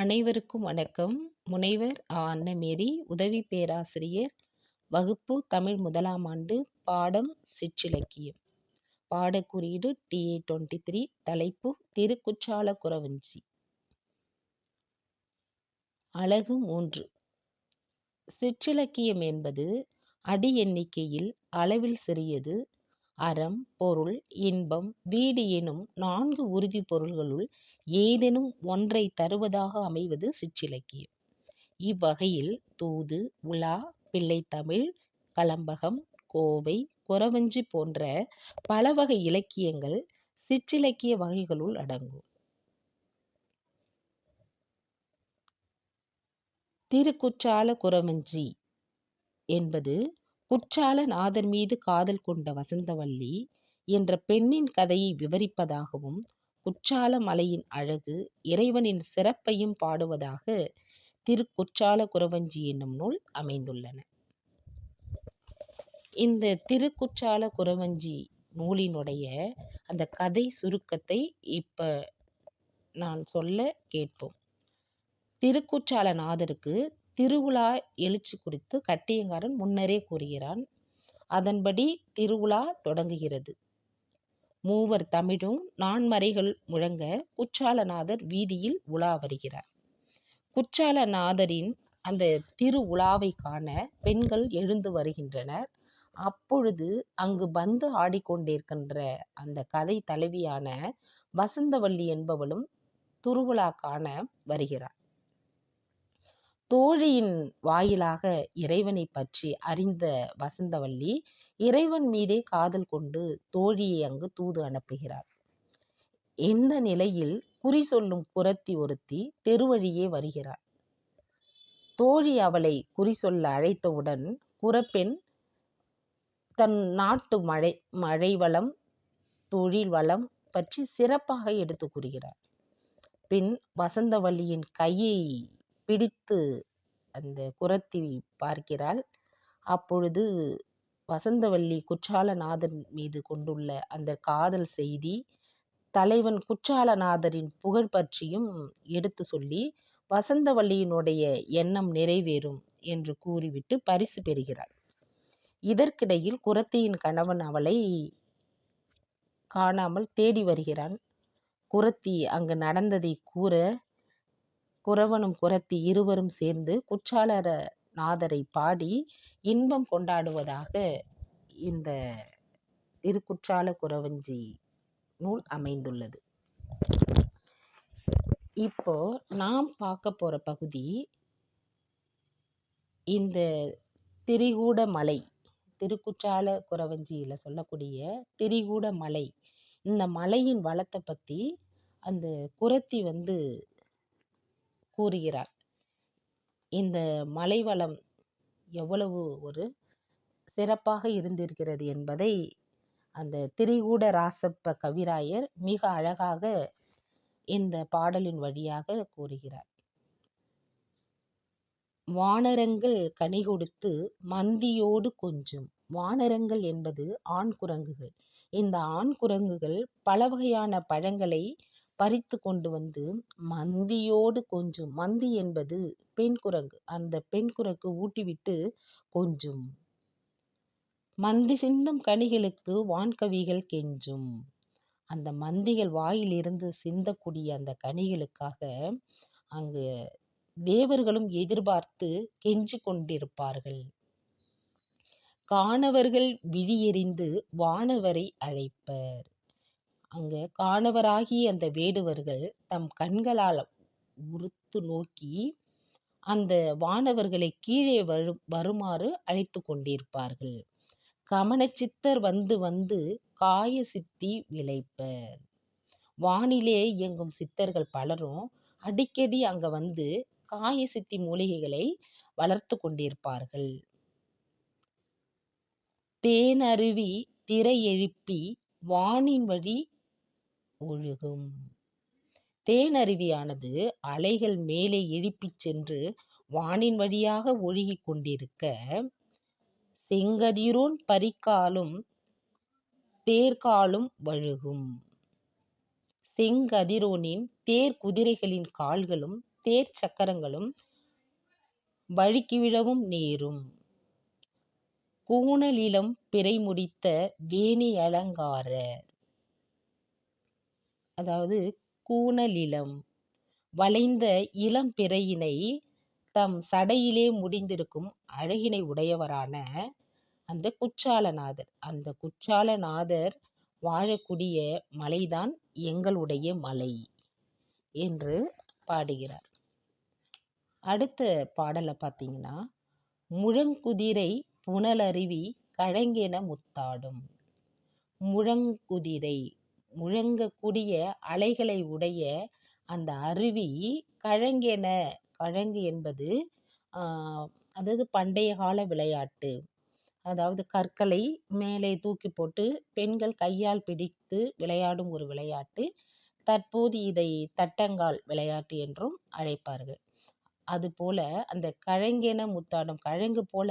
அனைவருக்கும் வணக்கம். முனைவர் அன்னமேரி, உதவி பேராசிரியர், வகுப்பு தமிழ் 1ஆம் ஆண்டு, பாடம் சிற்றிலக்கியம். பாடக்குறியீடு TA-23. தலைப்பு திருக்குற்றால குறவஞ்சி. அலகு 3. சிற்றிலக்கியம் என்பது அடி எண்ணிக்கையில் அளவில் சிறியது. அறம், பொருள், இன்பம், வீடு எனும் 4 உறுதிப் பொருள்களுள் ஏதேனும் ஒன்றைத் தருவதாக அமைவது சிற்றிலக்கியம். இவ்வகையில் தூது, உலா, பிள்ளைத்தமிழ், கலம்பகம், கோவை, குறவஞ்சி போன்ற பலவகை இலக்கியங்கள் சிற்றிலக்கிய வகைகளுள் அடங்கும். திருக்குற்றால குறவஞ்சி என்பது குற்றால நாதர் மீது காதல் கொண்ட வசந்தவல்லி என்ற பெண்ணின் கதையை விவரிப்பதாகவும், குற்றால மலையின் அழகு, இறைவனின் சிறப்பையும் பாடுவதாக திருக்குற்றால குறவஞ்சி என்னும் நூல் அமைந்துள்ளன. இந்த திருக்குற்றால குறவஞ்சி நூலினுடைய அந்த கதை சுருக்கத்தை இப்ப நான் சொல்ல கேட்போம். திருக்குற்றால நாதருக்கு திருவுலா எழுச்சி குறித்து கட்டியங்காரன் முன்னரே கூறுகிறான். அதன்படி திருவுலா தொடங்குகிறது. மூவர் தமிழும் நான்மறைகள் முழங்க குற்றாலநாதர் வீதியில் உலா வருகிறார். குற்றாலநாதரின் அந்த திரு உலாவை காண பெண்கள் எழுந்து வருகின்றனர். அப்பொழுது அங்கு வந்து ஆடிக்கொண்டிருக்கின்ற அந்த கதை தலைவியான வசந்தவல்லி என்பவளும் திருவுலா காண வருகிறார். தோழியின் வாயிலாக இறைவனை பற்றி அறிந்த வசந்தவல்லி இறைவன் மீதே காதல் கொண்டு தோழியை அங்கு தூது அனுப்புகிறார். இந்த நிலையில் குறி சொல்லும் குறத்தி ஒருத்தி தெருவழியே வருகிறார். தோழி அவளை குறி சொல்ல அழைத்தவுடன் குறப்பெண் தன் நாட்டு மழை வளம், தொழில் வளம் பற்றி சிறப்பாக எடுத்து கூறுகிறார். பின் வசந்தவல்லியின் கையை பிடித்து அந்த குறத்தி பார்க்கிறாள். அப்பொழுது வசந்தவல்லி குற்றாலநாதன் மீது கொண்டுள்ள அந்த காதல் செய்தி, தலைவன் குற்றாலநாதரின் புகழ் பற்றியும் எடுத்து சொல்லி வசந்தவல்லியினுடைய எண்ணம் நிறைவேறும் என்று கூறிவிட்டு பரிசு பெறுகிறாள். இதற்கிடையில் குறத்தியின் கணவன் அவளை காணாமல் தேடி வருகிறான். குறத்தி அங்கு நடந்ததை கூற குறவனும் குறத்தி இருவரும் சேர்ந்து குற்றாலநாதரை பாடி இன்பம் கொண்டாடுவதாக இந்த திருக்குற்றால குறவஞ்சி நூல் அமைந்துள்ளது. இப்போ நாம் பார்க்க போற பகுதி இந்த திரிகூட மலை. திருக்குற்றால குறவஞ்சியில சொல்லக்கூடிய திரிகூட மலை, இந்த மலையின் வளத்தை பற்றி அந்த குறத்தி கூறுகிறார். இந்த மலை வளம் எவ்வளவு ஒரு சிறப்பாக இருந்திருக்கிறது என்பதை அந்த திரிகூட ராசப்ப கவிராயர் மிக அழகாக இந்த பாடலின் வழியாக கூறுகிறார். வானரங்கள் கனி கொடுத்து மந்தியோடு கொஞ்சும். வானரங்கள் என்பது ஆண் குரங்குகள். இந்த ஆண் குரங்குகள் பல வகையான பழங்களை பறித்து கொண்டு வந்து மந்தியோடு கொஞ்சும். மந்தி என்பது பெண் குரங்கு. அந்த பெண் குரங்கு ஊட்டிவிட்டு கொஞ்சும். மந்தி சிந்தும் கனிகளுக்கு வான்கவிகள் கெஞ்சும். அந்த மந்திகள் வாயிலிருந்து சிந்தக்கூடிய அந்த கனிகளுக்காக அங்கு தேவர்களும் எதிர்பார்த்து கெஞ்சி கொண்டிருப்பார்கள். காணவர்கள் விழியெறிந்து வானவரை அழைப்பர். அங்க காணவராகிய அந்த வேடுவர்கள் தம் கண்களால் உறுத்து நோக்கி அந்த வானவர்களை கீழே வருமாறு அழைத்து கொண்டிருப்பார்கள். கமனச்சித்தர் வந்து காய சித்தி விளைப்பர். வானிலே இயங்கும் சித்தர்கள் பலரும் அடிக்கடி அங்க வந்து காய சித்தி மூலிகைகளை வளர்த்து கொண்டிருப்பார்கள். தேனருவி திரை எழுப்பி வானின் வழி ஒழுகும். தேனருவியானது அலைகள் மேலே எழுப்பிச் சென்று வானின் வழியாக ஒழுகி கொண்டிருக்க, செங்கதிரோன் பரிகாலும் தேர்காலும் வழுகும். செங்கதிரோனின் தேர் குதிரைகளின் கால்களும் தேர் சக்கரங்களும் வழுக்கிவிழவும் நேரும். கூனலிலம் பிறை முடித்த வேணி அலங்காரர். அதாவது கூனலிலம் வளைந்த இளம் பிறையினை தம் சடையிலே முடிந்திருக்கும் அழகினை உடையவரான அந்த குற்றாலநாதர். அந்த குற்றாலநாதர் வாழக்கூடிய மலைதான் எங்களுடைய மலை என்று பாடுகிறார். அடுத்த பாடலை பார்த்தீங்கன்னா, முழங்குதிரை புனலருவி கழங்கென முத்தாடும். முழங்குதிரை முழங்கக்கூடிய அலைகளை உடைய அந்த அருவி கழங்கென, கழங்கு என்பது அதாவது பண்டைய கால விளையாட்டு. அதாவது கற்களை மேலே தூக்கி போட்டு பெண்கள் கையால் பிடித்து விளையாடும் ஒரு விளையாட்டு. தற்போது இதை தட்டங்கால் விளையாட்டு என்றும் அழைப்பார்கள். அதுபோல அந்த கழங்கென முத்தாடும், கழங்கு போல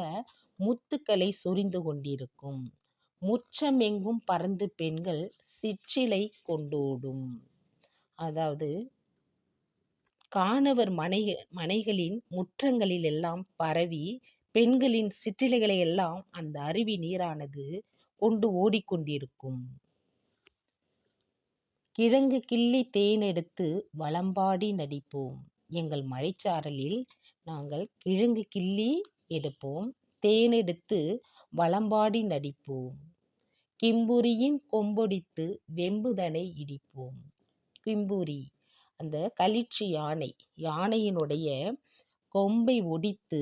முத்துக்களை சொரிந்து கொண்டிருக்கும். முற்றமெங்கும் பறந்து பெண்கள் சிற்றிலை கொண்டோடும். அதாவது காணவர் மனைகளின் முற்றங்களில் எல்லாம் பரவி பெண்களின் சிற்றிலைகளை எல்லாம் அந்த அருவி நீரானது கொண்டு ஓடிக்கொண்டிருக்கும். கிழங்கு கிள்ளி தேனெடுத்து வலம்பாடி நடிப்போம். எங்கள் மழைச்சாரலில் நாங்கள் கிழங்கு கிள்ளி எடுப்போம், தேனெடுத்து வலம்பாடி நடிப்போம். கிம்புரியின் கொம்பொடித்து வெம்புதனை இடிப்போம். கிம்புரி அந்த களிற்று யானை, யானையினுடைய கொம்பை ஒடித்து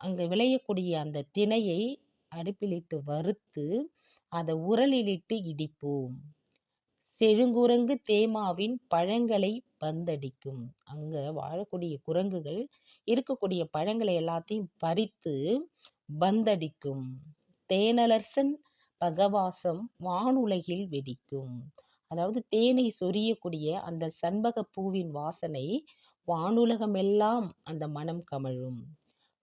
அங்கே விளையக்கூடிய அந்த திணையை அடுப்பிலிட்டு வறுத்து அதை உரலிலிட்டு இடிப்போம். செழுங்குரங்கு தேமாவின் பழங்களை பந்தடிக்கும். அங்க வாழக்கூடிய குரங்குகள் இருக்கக்கூடிய பழங்களை எல்லாத்தையும் பறித்து பந்தடிக்கும். தேனலர்சன் பகவாசம் வானுலகில் வெடிக்கும். அதாவது தேனை சொரியக்கூடிய அந்த சண்பக பூவின் வாசனை வானுலகமெல்லாம் அந்த மனம் கமழும்.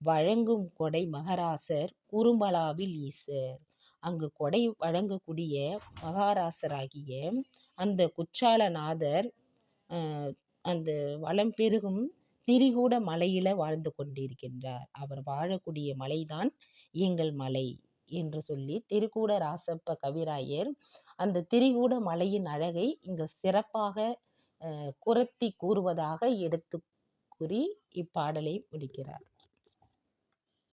வழங்கும் கொடை மகராசர் குறும்பலாவில் ஈசர். அங்கு கொடை வழங்கக்கூடிய மகாராசராகிய அந்த குற்றாலநாதர் அந்த வளம் பெருகும் திரிகூட மலையில வாழ்ந்து கொண்டிருக்கின்றார். அவர் வாழக்கூடிய மலைதான் எங்கள் மலை என்று சொல்லி திருக்கூட ராசப்ப கவிராயர் அந்த திரிகூட மலையின் அழகை இங்கு சிறப்பாக குறத்தி கூறுவதாக எடுத்து கூறி இப்பாடலை முடிக்கிறார்.